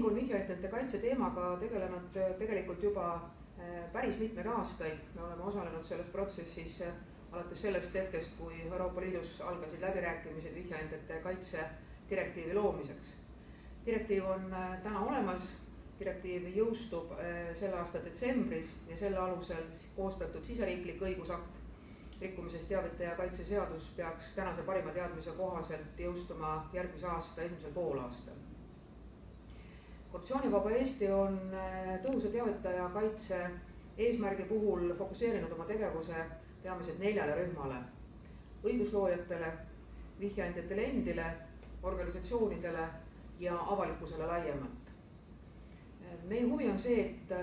Ühing on vihjeainete kaitse teemaga tegelenud tegelikult juba päris mitmeid aastaid. Me oleme osalenud selles protsessis alates sellest hetkest, kui Euroopa Liidus algasid läbirääkimised vihjeainete kaitse direktiivi loomiseks. Direktiiv on täna olemas, direktiiv jõustub selle aasta detsembris ja selle alusel koostatud siseriiklik õigusakt, rikkumisest teavitaja kaitse seadus peaks tänase parima teadmise kohaselt jõustuma järgmise aasta esimesel poolaastal. Korruptsioonivaba Eesti on tõhusa teavitaja kaitse eesmärgi puhul fokusseerinud oma tegevuse peamiselt 4 rühmale: õigusloojatele, vihjeandjatele endile, organisatsioonidele ja avalikkusele laiemalt. Meie huvi on see, et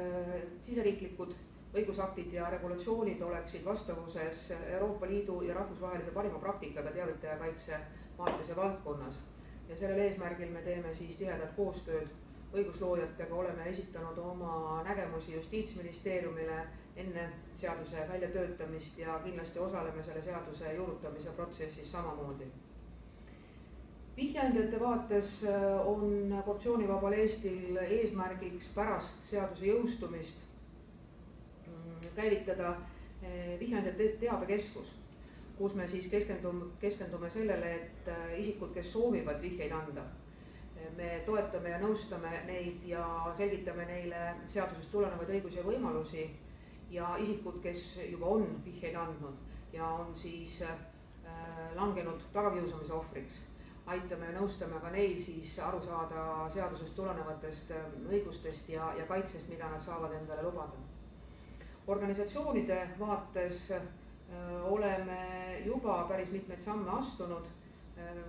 siseriiklikud õigusaktid ja regulatsioonid oleksid vastavuses Euroopa Liidu ja rahvusvahelise parima praktikaga teavitaja kaitse vaates ja valdkonnas. Ja sellel eesmärgil me teeme siis tihedat koostööd õigusloojatega, oleme esitanud oma nägemusi Justiitsministeeriumile enne seaduse väljatöötamist ja kindlasti osaleme selle seaduse juurutamise protsessis samamoodi. Vihjeandjate vaates on Korruptsioonivabal Eestil eesmärgiks pärast seaduse jõustumist käivitada vihjeandjate teabekeskus, kus me siis keskendume sellele, et isikud, kes soovivad vihjeid anda, me toetame ja nõustame neid ja selgitame neile seadusest tulenevaid õigusi ja võimalusi, ja isikud, kes juba on vihjeid andnud ja on siis langenud tagakiusamise ohvriks, aitame ja nõustame ka neil siis aru saada seadusest tulenevatest õigustest ja kaitsest, mida nad saavad endale lubada. Organisatsioonide vaates oleme juba päris mitmeid samme astunud.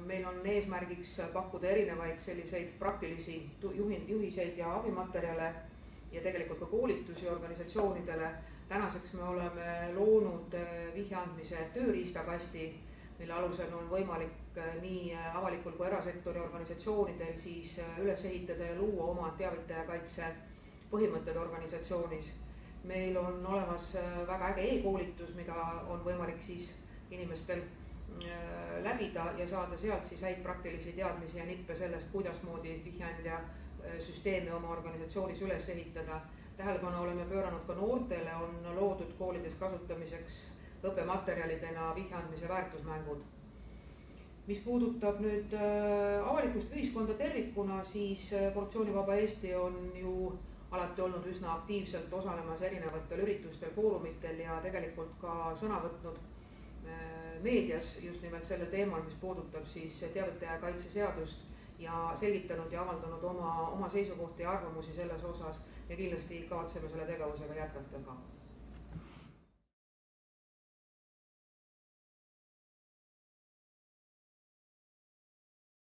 Meil on eesmärgiks pakkuda erinevaid selliseid praktilisi juhiseid ja abimaterjale ja tegelikult ka koolitusi organisatsioonidele. Tänaseks me oleme loonud vihjeandmise tööriistakasti, mille alusel on võimalik nii avalikul kui erasektori organisatsioonidel siis üles ehitada ja luua oma teavitaja kaitse põhimõtted organisatsioonis. Meil on olemas väga äge e-koolitus, mida on võimalik siis inimestel läbida ja saada sealt siis häid praktilisi teadmisi ja nippe sellest, kuidas moodi vihjeandja süsteemi oma organisatsioonis üles ehitada. Tähelepanu oleme pööranud ka noortele, on loodud koolides kasutamiseks õppematerjalidena vihjeandmise väärtusmängud. Mis puudutab nüüd avalikust ühiskonda tervikuna, siis Korruptsioonivaba Eesti on ju alati olnud üsna aktiivselt osalemas erinevatel üritustel, foorumitel ja tegelikult ka sõna võtnud meedias just nimelt selle teemal, mis puudutab siis teavitaja kaitse seadust ja selgitanud ja avaldanud oma seisukohti ja arvamusi selles osas ja kindlasti kavatseme selle tegevusega jätkata ka.